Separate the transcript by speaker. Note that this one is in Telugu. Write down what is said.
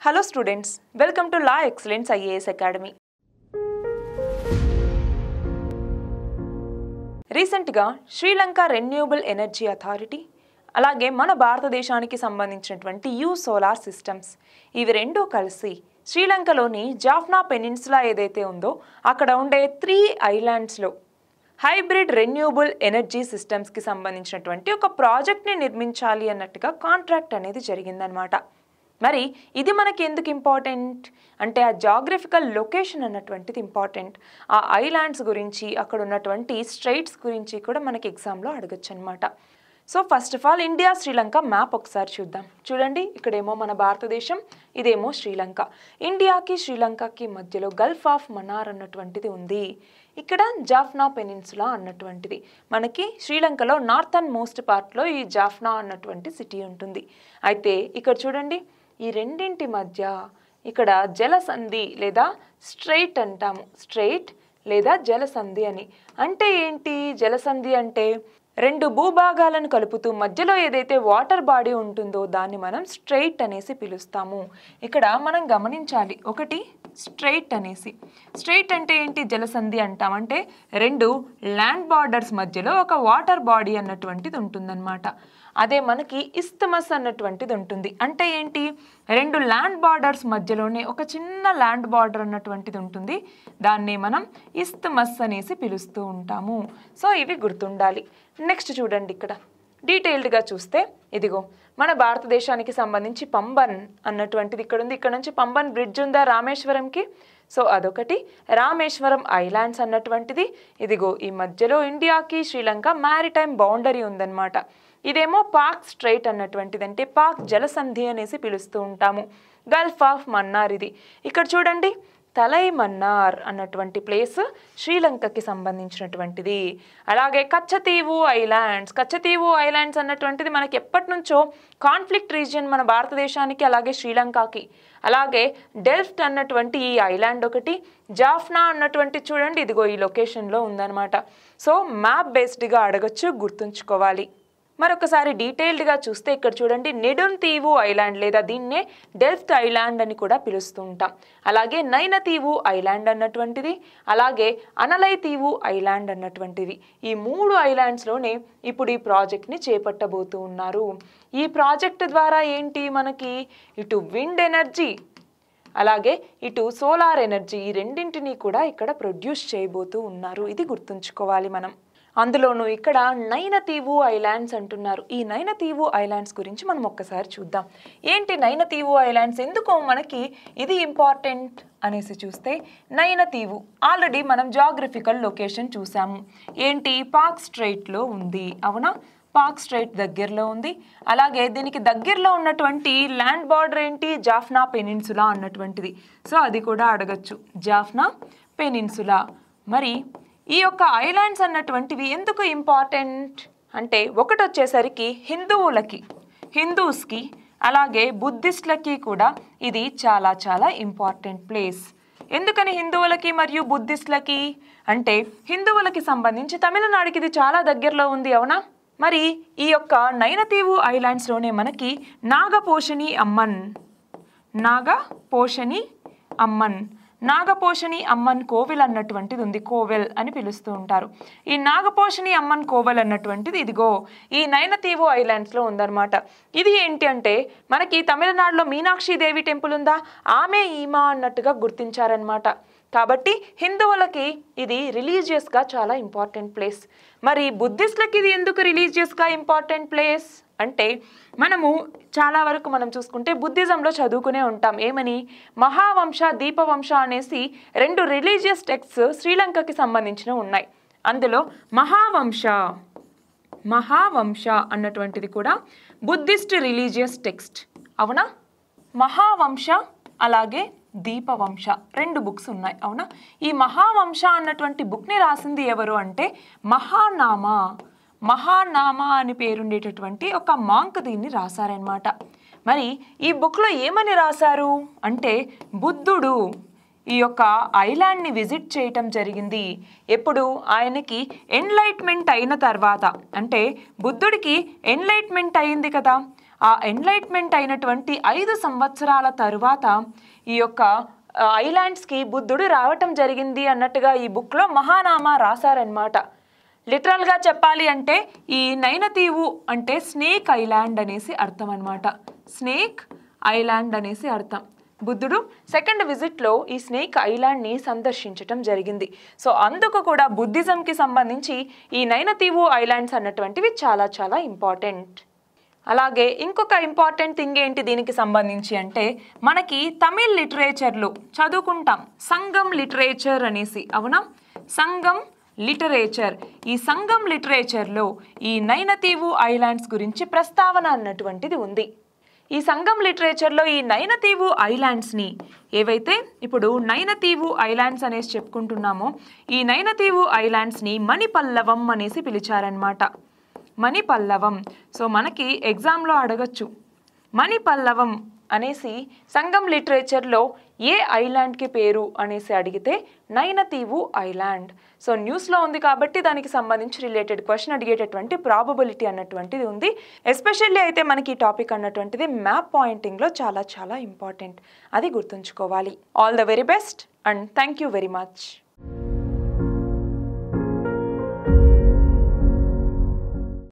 Speaker 1: Hello students, welcome to Law Excellence IAS Academy. రీసెంట్గా శ్రీలంక రెన్యూబుల్ ఎనర్జీ అథారిటీ అలాగే మన భారతదేశానికి సంబంధించినటువంటి సోలార్ సిస్టమ్స్ ఇవి రెండూ కలిసి శ్రీలంకలోని జాఫ్నా పెనిన్సులా ఏదైతే ఉందో అక్కడ ఉండే 3 ఐలాండ్స్లో హైబ్రిడ్ రెన్యూబుల్ ఎనర్జీ సిస్టమ్స్కి సంబంధించినటువంటి ఒక ప్రాజెక్ట్ని నిర్మించాలి అన్నట్టుగా కాంట్రాక్ట్ అనేది జరిగిందనమాట. మరి ఇది మనకి ఎందుకు ఇంపార్టెంట్ అంటే ఆ జాగ్రఫికల్ లొకేషన్ అన్నటువంటిది ఇంపార్టెంట్. ఆ ఐలాండ్స్ గురించి అక్కడ ఉన్నటువంటి స్ట్రైట్స్ గురించి కూడా మనకి ఎగ్జామ్లో అడగచ్చు అనమాట. So first of all India Sri Lanka map ఒకసారి చూద్దాం. చూడండి, ఇక్కడేమో మన భారతదేశం, ఇదేమో శ్రీలంక. ఇండియాకి శ్రీలంకకి మధ్యలో గల్ఫ్ ఆఫ్ మన్నార్ అన్నటువంటిది ఉంది. ఇక్కడ జాఫ్నా పెనిన్సులా అన్నటువంటిది మనకి శ్రీలంకలో నార్థన్ మోస్ట్ పార్ట్లో ఈ జాఫ్నా అన్నటువంటి సిటీ ఉంటుంది. అయితే ఇక్కడ చూడండి, ఈ రెండింటి మధ్య ఇక్కడ జలసంధి లేదా స్ట్రైట్ అంటాము. స్ట్రైట్ లేదా జలసంధి అని అంటే ఏంటి? జలసంధి అంటే రెండు భూభాగాలను కలుపుతూ మధ్యలో ఏదైతే వాటర్ బాడీ ఉంటుందో దాన్ని మనం స్ట్రైట్ అనేసి పిలుస్తాము. ఇక్కడ మనం గమనించాలి, ఒకటి స్ట్రైట్ అనేసి. స్ట్రైట్ అంటే ఏంటి? జలసంధి అంటాం. అంటే రెండు ల్యాండ్ బార్డర్స్ మధ్యలో ఒక వాటర్ బాడీ అన్నటువంటిది ఉంటుందన్నమాట. అదే మనకి ఇస్తమస్ అన్నటువంటిది ఉంటుంది. అంటే ఏంటి? రెండు ల్యాండ్ బార్డర్స్ మధ్యలోనే ఒక చిన్న ల్యాండ్ బార్డర్ అన్నటువంటిది ఉంటుంది. దాన్ని మనం ఇస్తమస్ అనేసి పిలుస్తూ ఉంటాము. సో ఇవి గుర్తుండాలి. నెక్స్ట్ చూడండి, ఇక్కడ డీటెయిల్డ్గా చూస్తే ఇదిగో మన భారతదేశానికి సంబంధించి పంబన్ అన్నటువంటిది ఇక్కడ ఉంది. ఇక్కడ నుంచి పంబన్ బ్రిడ్జ్ ఉందా రామేశ్వరంకి? సో అదొకటి. రామేశ్వరం ఐలాండ్స్ అన్నటువంటిది ఇదిగో ఈ మధ్యలో ఇండియాకి శ్రీలంక మ్యారిటైమ్ బౌండరీ ఉందన్నమాట. ఇదేమో పాక్ స్ట్రైట్ అన్నటువంటిది, అంటే పాక్ జలసంధి అనేసి పిలుస్తూ ఉంటాము. గల్ఫ్ ఆఫ్ మన్నార్ ఇది. ఇక్కడ చూడండి, తలై మన్నార్ అన్నటువంటి ప్లేస్ శ్రీలంకకి సంబంధించినటువంటిది. అలాగే కచ్చతీవు ఐలాండ్స్. కచ్చతీవు ఐలాండ్స్ అన్నటువంటిది మనకి ఎప్పటి నుంచో కాన్ఫ్లిక్ట్ రీజియన్ మన భారతదేశానికి అలాగే శ్రీలంకకి. అలాగే డెల్ఫ్ట్ అన్నటువంటి ఈ ఐలాండ్ ఒకటి. జాఫ్నా అన్నటువంటి చూడండి ఇదిగో ఈ లొకేషన్లో ఉందన్నమాట. సో మ్యాప్ బేస్డ్గా అడగచ్చు, గుర్తుంచుకోవాలి. మరొకసారి డీటెయిల్డ్గా చూస్తే ఇక్కడ చూడండి, నెడుంతీవు ఐలాండ్ లేదా దీన్నే డెల్ఫ్ట్ ఐలాండ్ అని కూడా పిలుస్తూ ఉంటాం. అలాగే నైనతీవు ఐలాండ్ అన్నటువంటిది, అలాగే అనలైతీవు ఐలాండ్ అన్నటువంటివి. ఈ 3 ఐలాండ్స్లోనే ఇప్పుడు ఈ ప్రాజెక్ట్ని చేపట్టబోతూ ఉన్నారు. ఈ ప్రాజెక్ట్ ద్వారా ఏంటి మనకి ఇటు విండ్ ఎనర్జీ అలాగే ఇటు సోలార్ ఎనర్జీ ఈ రెండింటినీ కూడా ఇక్కడ ప్రొడ్యూస్ చేయబోతూ ఉన్నారు. ఇది గుర్తుంచుకోవాలి మనం. అందులోనూ ఇక్కడ నైనతీవు ఐలాండ్స్ అంటున్నారు. ఈ నైనతీవు ఐలాండ్స్ గురించి మనం ఒక్కసారి చూద్దాం. ఏంటి నైనతీవు ఐలాండ్స్, ఎందుకు మనకి ఇది ఇంపార్టెంట్ అనేసి చూస్తే, నైనతీవు ఆల్రెడీ మనం జాగ్రఫికల్ లొకేషన్ చూసాము. ఏంటి? పాక్ స్ట్రైట్లో ఉంది, అవునా? పాక్ స్ట్రైట్ దగ్గరలో ఉంది. అలాగే దీనికి దగ్గరలో ఉన్నటువంటి ల్యాండ్ బార్డర్ ఏంటి? జాఫ్నా పెనిన్సులా అన్నటువంటిది. సో అది కూడా అడగచ్చు, జాఫ్నా పెనిన్సులా. మరి ఈ యొక్క ఐలాండ్స్ అన్నటువంటివి ఎందుకు ఇంపార్టెంట్ అంటే, ఒకటి వచ్చేసరికి హిందూస్కి అలాగే బుద్ధిస్టులకి కూడా ఇది చాలా చాలా ఇంపార్టెంట్ ప్లేస్. ఎందుకని హిందువులకి మరియు బుద్ధిస్టులకి అంటే, హిందువులకి సంబంధించి తమిళనాడుకి ఇది చాలా దగ్గరలో ఉంది, అవునా? మరి ఈ యొక్క నైనతీవు ఐలాండ్స్లోనే మనకి నాగపోషణి అమ్మన్ కోవిల్ అన్నటువంటిది ఉంది. కోవెల్ అని పిలుస్తూ ఉంటారు. ఈ నాగపోషణి అమ్మన్ కోవెల్ అన్నటువంటిది ఇదిగో ఈ నైనతీవు ఐలాండ్స్లో ఉందన్నమాట. ఇది ఏంటి అంటే, మనకి తమిళనాడులో మీనాక్షి దేవి టెంపుల్ ఉందా, ఆమె ఈమా అన్నట్టుగా గుర్తించారనమాట. కాబట్టి హిందువులకి ఇది రిలీజియస్గా చాలా ఇంపార్టెంట్ ప్లేస్. మరి బుద్ధిస్టులకి ఇది ఎందుకు రిలీజియస్గా ఇంపార్టెంట్ ప్లేస్ అంటే, మనము చాలా వరకు మనం చూసుకుంటే బుద్ధిజంలో చదువుకునే ఉంటాం. ఏమని? మహావంశ, దీపవంశ అనేసి 2 రిలీజియస్ టెక్స్ట్స్ శ్రీలంకకి సంబంధించినవి ఉన్నాయి. అందులో మహావంశ అన్నటువంటిది కూడా బుద్ధిస్ట్ రిలీజియస్ టెక్స్ట్, అవునా? మహావంశ అలాగే దీపవంశ 2 బుక్స్ ఉన్నాయి, అవునా? ఈ మహావంశ అన్నటువంటి బుక్ని రాసింది ఎవరు అంటే మహానామా అని పేరుండేటటువంటి ఒక మాంక్ దీన్ని రాశారనమాట. మరి ఈ బుక్లో ఏమని రాశారు అంటే, బుద్ధుడు ఈ యొక్క ఐలాండ్ని విజిట్ చేయటం జరిగింది. ఎప్పుడు? ఆయనకి ఎన్లైట్మెంట్ అయిన తర్వాత, అంటే బుద్ధుడికి ఎన్లైట్మెంట్ అయింది కదా, ఆ ఎన్లైట్మెంట్ అయినటువంటి 5 సంవత్సరాల తరువాత ఈ యొక్క ఐలాండ్స్కి బుద్ధుడు రావటం జరిగింది అన్నట్టుగా ఈ బుక్లో మహానామా రాశారనమాట. లిటరల్గా చెప్పాలి అంటే ఈ నైనతీవు అంటే స్నేక్ ఐలాండ్ అనేసి అర్థం అనమాట. స్నేక్ ఐలాండ్ అనేసి అర్థం. బుద్ధుడు సెకండ్ విజిట్లో ఈ స్నేక్ ఐలాండ్ని సందర్శించటం జరిగింది. సో అందుకు కూడా బుద్ధిజంకి సంబంధించి ఈ నైనతీవు ఐలాండ్స్ అన్నటువంటివి చాలా చాలా ఇంపార్టెంట్. అలాగే ఇంకొక ఇంపార్టెంట్ థింగ్ ఏంటి దీనికి సంబంధించి అంటే మనకి తమిళ్ లిటరేచర్లో చదువుకుంటాం సంగం లిటరేచర్ అనేసి, అవునా? సంగం లిటరేచర్. ఈ సంగం లిటరేచర్లో ఈ నైనతీవు ఐలాండ్స్ గురించి ప్రస్తావన అన్నటువంటిది ఉంది. ఈ సంగం లిటరేచర్లో ఈ నైనతీవు ఐలాండ్స్ని ఏవైతే ఇప్పుడు నైనతీవు ఐలాండ్స్ అనేసి చెప్పుకుంటున్నామో ఈ నైనతీవు ఐలాండ్స్ని మణిపల్లవం అనేసి పిలిచారనమాట. మణిపల్లవం. సో మనకి ఎగ్జామ్లో అడగచ్చు మణిపల్లవం అనేసి సంగం లిటరేచర్లో ఏ ఐలాండ్కి పేరు అనేసి అడిగితే నైనతీవు ఐలాండ్. సో న్యూస్లో ఉంది కాబట్టి దానికి సంబంధించి రిలేటెడ్ క్వశ్చన్ అడిగేటటువంటి ప్రాబబిలిటీ అన్నటువంటిది ఉంది. ఎస్పెషల్లీ అయితే మనకి ఈ టాపిక్ అన్నటువంటిది మ్యాప్ పాయింటింగ్లో చాలా చాలా ఇంపార్టెంట్. అది గుర్తుంచుకోవాలి. All the very best and thank you very much.